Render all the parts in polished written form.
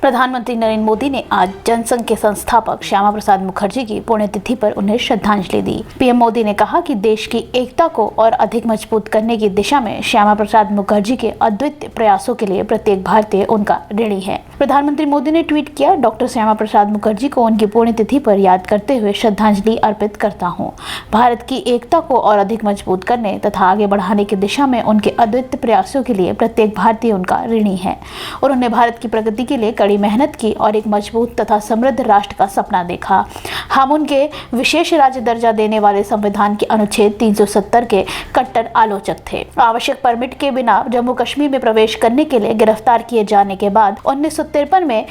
प्रधानमंत्री नरेंद्र मोदी ने आज जनसंघ के संस्थापक श्यामा प्रसाद मुखर्जी की पुण्यतिथि पर उन्हें श्रद्धांजलि दी। पीएम मोदी ने कहा कि देश की एकता को और अधिक मजबूत करने की दिशा में श्यामा प्रसाद मुखर्जी के अद्वितीय प्रयासों के लिए प्रत्येक भारतीय उनका ऋणी है। प्रधानमंत्री मोदी ने ट्वीट किया, डॉक्टर श्यामा प्रसाद मुखर्जी को उनकी पुण्यतिथि पर याद करते हुए श्रद्धांजलि अर्पित करता हूँ। भारत की एकता को और अधिक मजबूत करने तथा आगे बढ़ाने की दिशा में उनके अद्वितीय प्रयासों के लिए प्रत्येक भारतीय उनका ऋणी है। उन्होंने भारत की प्रगति के लिए कड़ी मेहनत की और एक मजबूत तथा समृद्ध राष्ट्र का सपना देखा। हम उनके विशेष राज्य दर्जा देने वाले संविधान के अनुच्छेद 370 के कट्टर आलोचक थे। आवश्यक परमिट के बिना जम्मू कश्मीर में प्रवेश करने के लिए गिरफ्तार किए जाने के बाद 1953 में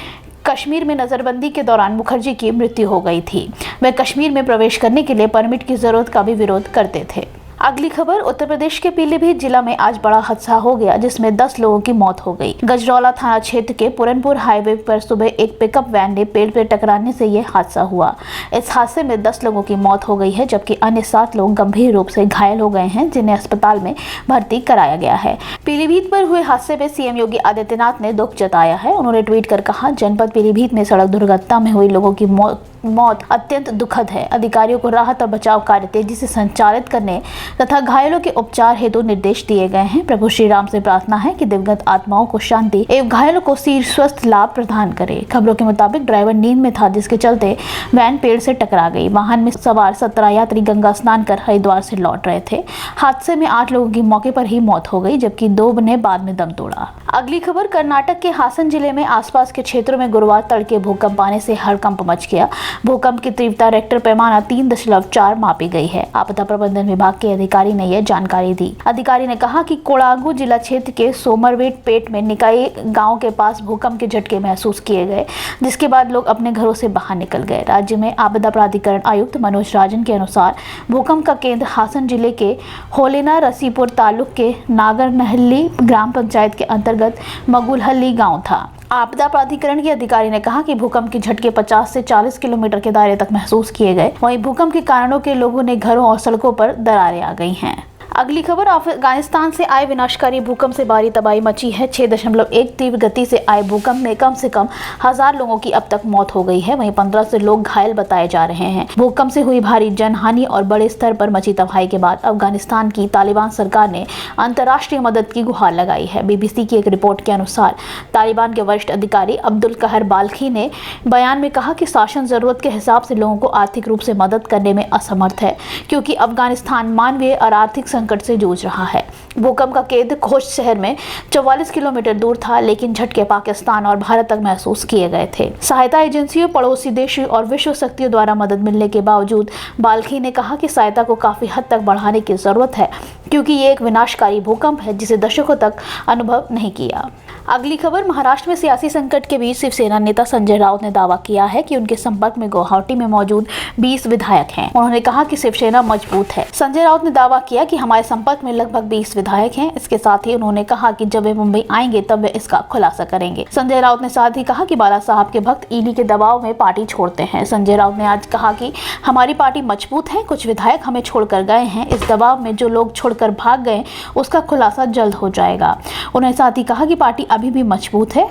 कश्मीर में नजरबंदी के दौरान मुखर्जी की मृत्यु हो गई थी। वे कश्मीर में प्रवेश करने के लिए परमिट की जरूरत का भी विरोध करते थे। अगली खबर, उत्तर प्रदेश के पीलीभीत जिला में आज बड़ा हादसा हो गया जिसमें 10 लोगों की मौत हो गई। गजरौला थाना क्षेत्र के पुरनपुर हाईवे पर सुबह एक पिकअप वैन ने पेड़ पर टकराने से यह हादसा हुआ। इस हादसे में 10 लोगों की मौत हो गई है जबकि अन्य 7 लोग गंभीर रूप से घायल हो गए हैं जिन्हें अस्पताल में भर्ती कराया गया है। पीलीभीत पर हुए हादसे में सीएम योगी आदित्यनाथ ने दुख जताया है। उन्होंने ट्वीट कर कहा, जनपद पीलीभीत में सड़क दुर्घटना में हुई लोगों की मौत अत्यंत दुखद है। अधिकारियों को राहत और बचाव कार्य तेजी से संचालित करने तथा घायलों के उपचार हेतु निर्देश दिए गए हैं। प्रभु श्री राम से प्रार्थना है कि दिवंगत आत्माओं को शांति एवं घायलों को शीघ्र स्वस्थ लाभ प्रदान करे। खबरों के मुताबिक ड्राइवर नींद में था जिसके चलते वैन पेड़ से टकरा गई। वाहन में सवार 17 यात्री गंगा स्नान कर हरिद्वार से लौट रहे थे। हादसे में 8 लोगों की मौके पर ही मौत हो गई जबकि 2 ने बाद में दम तोड़ा। अगली खबर, कर्नाटक के हासन जिले में आसपास के क्षेत्रों में गुरुवार तड़के भूकंप आने से हड़कंप मच गया। भूकंप की तीव्रता रेक्टर पैमाना 3.4 मापी गई है। आपदा प्रबंधन विभाग के अधिकारी ने यह जानकारी दी। अधिकारी ने कहा कि कोडागु जिला क्षेत्र के सोमरवेट पेट में निकाई गांव के पास भूकंप के झटके महसूस किए गए जिसके बाद लोग अपने घरों से बाहर निकल गए। राज्य में आपदा प्राधिकरण आयुक्त मनोज राजन के अनुसार भूकंप का केंद्र हासन जिले के होलेना रसीपुर तालुक के नागरनहल्ली ग्राम पंचायत के अंतर्गत मगुलहल्ली गाँव था। आपदा प्राधिकरण के अधिकारी ने कहा कि भूकंप के झटके 50 से 40 किलोमीटर के दायरे तक महसूस किए गए। वहीं भूकंप के कारणों के लोगों ने घरों और सड़कों पर दरारें आ गई हैं। अगली खबर, अफगानिस्तान से आए विनाशकारी भूकंप से भारी तबाही मची है। 6.1 तीव्र गति से आए भूकंप में कम से कम 1000 लोगों की अब तक मौत हो गई है। वहीं 15 से लोग घायल बताए जा रहे हैं। भूकंप से हुई भारी जनहानि और बड़े स्तर पर मची तबाही के बाद अफगानिस्तान की तालिबान सरकार ने अंतर्राष्ट्रीय मदद की गुहार लगाई है। बीबीसी की एक रिपोर्ट के अनुसार तालिबान के वरिष्ठ अधिकारी अब्दुल कहर बाल्खी ने बयान में कहा कि शासन जरूरत के हिसाब से लोगों को आर्थिक रूप से मदद करने में असमर्थ है क्योंकि अफगानिस्तान मानवीय और आर्थिक संकट से जूझ रहा है। भूकंप का केंद्र खोस्ट शहर में 44 किलोमीटर दूर था लेकिन झटके पाकिस्तान और भारत तक महसूस किए गए थे। सहायता एजेंसियों, पड़ोसी देशों और विश्व शक्तियों द्वारा मदद मिलने के बावजूद बाल्खी ने कहा कि सहायता को काफी हद तक बढ़ाने की जरूरत है क्योंकि ये एक विनाशकारी भूकंप है जिसे दशकों तक अनुभव नहीं किया। अगली खबर, महाराष्ट्र में सियासी संकट के बीच शिवसेना नेता संजय राउत ने दावा किया है कि उनके संपर्क में गुवाहाटी में मौजूद 20 विधायक हैं। उन्होंने कहा कि शिवसेना मजबूत है। संजय राउत ने दावा किया कि हमारे संपर्क में लगभग 20 विधायक हैं। इसके साथ ही उन्होंने कहा कि जब वे मुंबई आएंगे तब वे इसका खुलासा करेंगे। संजय राउत ने साथ ही कहा कि बाला साहब के भक्त ईडी के दबाव में पार्टी छोड़ते हैं। संजय राउत ने आज कहा कि हमारी पार्टी मजबूत है, कुछ विधायक हमें छोड़कर गए हैं। इस दबाव में जो लोग छोड़कर भाग गए उसका खुलासा जल्द हो जाएगा। उन्होंने साथ ही कहा कि पार्टी अभी भी मजबूत है।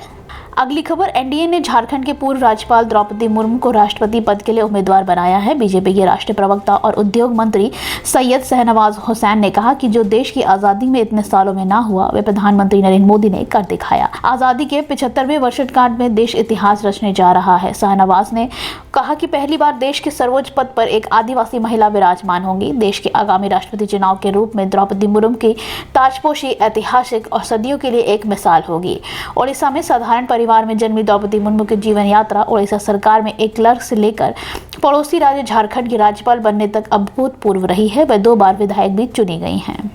अगली खबर, एनडीए ने झारखंड के पूर्व राज्यपाल द्रौपदी मुर्मू को राष्ट्रपति पद के लिए उम्मीदवार बनाया है। बीजेपी के राष्ट्रीय प्रवक्ता और उद्योग मंत्री सैयद शहनवाज हुसैन ने कहा कि जो देश की आजादी में इतने सालों में ना हुआ वे प्रधानमंत्री नरेंद्र मोदी ने कर दिखाया। आजादी के 75वें वर्षगांठ में देश इतिहास रचने जा रहा है। शहनवाज ने कहा कि पहली बार देश के सर्वोच्च पद पर एक आदिवासी महिला विराजमान होंगी। देश के आगामी राष्ट्रपति चुनाव के रूप में द्रौपदी मुर्मू की ताजपोशी ऐतिहासिक और सदियों के लिए एक मिसाल होगी। ओडिशा में साधारण परिवार में जन्मी द्रौपदी मुर्मू की जीवन यात्रा ओडिशा सरकार में एक क्लर्क से लेकर पड़ोसी राज्य झारखंड की राज्यपाल बनने तक अभूतपूर्व रही है। वह 2 बार विधायक भी चुनी गई हैं।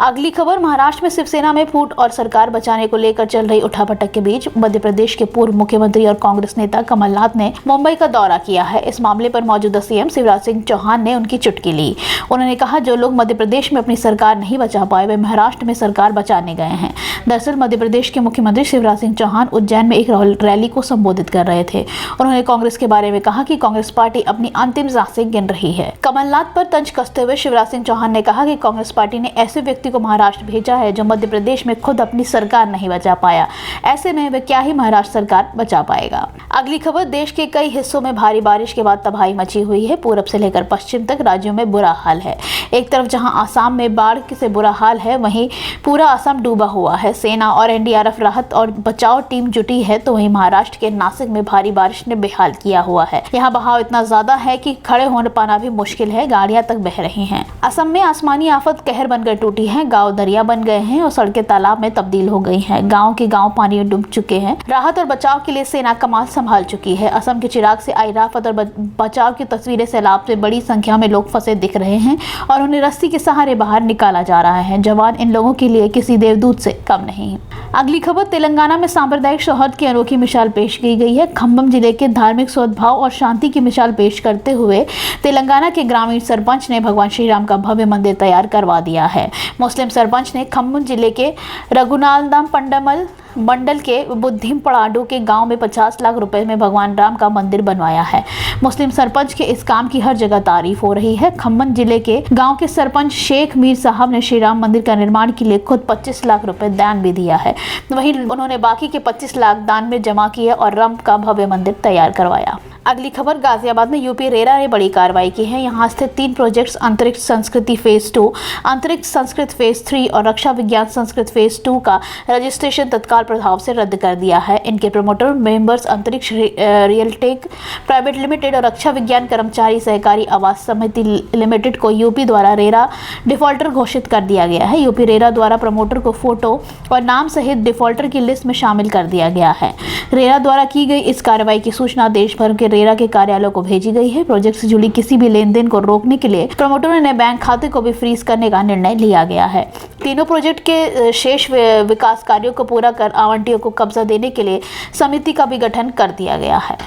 अगली खबर, महाराष्ट्र में शिवसेना में फूट और सरकार बचाने को लेकर चल रही उठापटक के बीच मध्य प्रदेश के पूर्व मुख्यमंत्री और कांग्रेस नेता कमलनाथ ने मुंबई का दौरा किया है। इस मामले पर मौजूदा सीएम शिवराज सिंह चौहान ने उनकी चुटकी ली। उन्होंने कहा जो लोग मध्य प्रदेश में अपनी सरकार नहीं बचा पाए वे महाराष्ट्र में सरकार बचाने गए हैं। दरअसल मध्य प्रदेश के मुख्यमंत्री शिवराज सिंह चौहान उज्जैन में एक रैली को संबोधित कर रहे थे। उन्होंने कांग्रेस के बारे में कहा कि कांग्रेस पार्टी अपनी अंतिम सांसें गिन रही है। कमलनाथ पर तंज कसते हुए शिवराज सिंह चौहान ने कहा कि कांग्रेस पार्टी ने ऐसे व्यक्ति व्यक्ति को महाराष्ट्र भेजा है जो मध्य प्रदेश में खुद अपनी सरकार नहीं बचा पाया। ऐसे में वे क्या ही महाराष्ट्र सरकार बचा पाएगा। अगली खबर, देश के कई हिस्सों में भारी बारिश के बाद तबाही मची हुई है। पूरब से लेकर पश्चिम तक राज्यों में बुरा हाल है। एक तरफ जहां आसाम में बाढ़ से बुरा हाल है, वहीं पूरा असम डूबा हुआ है। सेना और एनडीआरएफ राहत और बचाव टीम जुटी है, तो वहीं महाराष्ट्र के नासिक में भारी बारिश ने बेहाल किया हुआ है। यहाँ बहाव इतना ज्यादा है कि खड़े होने पाना भी मुश्किल है, गाड़ियां तक बह रही हैं। असम में आसमानी आफत कहर बनकर टूटी है। गांव दरिया बन गए हैं और सड़कें तालाब में तब्दील हो गई हैं। गांव के गांव पानी में डूब चुके हैं। राहत और बचाव के लिए सेना कमान संभाल चुकी है। असम के चिराग से आई राहत और बचाव की तस्वीरें सैलाब से बड़ी संख्या में लोग फंसे दिख रहे हैं और उन्हें रस्सी के सहारे बाहर निकाला जा रहा है। जवान इन लोगों के लिए किसी देवदूत से कम नहीं। अगली खबर, तेलंगाना में सांप्रदायिक सौहार्द की अनोखी मिसाल पेश की गई है। खम्भम जिले के धार्मिक सद्भाव और शांति की मिसाल पेश करते हुए तेलंगाना के ग्रामीण सरपंच ने भगवान श्री राम का भव्य मंदिर तैयार करवा दिया है। मुस्लिम सरपंच ने खम्भम जिले के रघुनालदाम पंडमल मंडल के बुद्धिमपड़ाडू के गांव में 50 लाख रुपए में भगवान राम का मंदिर बनवाया है। मुस्लिम सरपंच के इस काम की हर जगह तारीफ हो रही है। खम्भम जिले के गांव के सरपंच शेख मीर साहब ने श्री राम मंदिर का निर्माण के लिए खुद 25 लाख रुपए दान भी दिया है। वहीं उन्होंने बाकी के 25 लाख दान में जमा किए और राम का भव्य मंदिर तैयार करवाया। अगली खबर, गाजियाबाद में यूपी रेरा ने बड़ी कार्रवाई की है। यहाँ स्थित 3 प्रोजेक्ट्स अंतरिक्ष संस्कृति फेज 2, अंतरिक्ष संस्कृत फेज 3 और रक्षा विज्ञान संस्कृत फेज 2 का रजिस्ट्रेशन तत्काल प्रभाव से रद्द कर दिया है। इनके प्रमोटर मेंबर्स अंतरिक्ष रियलटेक प्राइवेट लिमिटेड और रक्षा विज्ञान कर्मचारी सहकारी आवास समिति लिमिटेड को यूपी द्वारा रेरा डिफॉल्टर घोषित कर दिया गया है। यूपी रेरा द्वारा प्रमोटर को फोटो और नाम सहित डिफॉल्टर की लिस्ट में शामिल कर दिया गया है। रेरा द्वारा की गई इस कार्रवाई की सूचना देश भर के रेरा के कार्यालयों को भेजी गई है। प्रोजेक्ट से जुड़ी किसी भी लेन देन को रोकने के लिए प्रमोटरों ने बैंक खाते को भी फ्रीज करने का निर्णय लिया गया है। तीनों प्रोजेक्ट के शेष विकास कार्यों को पूरा कर आवंटियों को कब्जा देने के लिए समिति का भी गठन कर दिया गया है।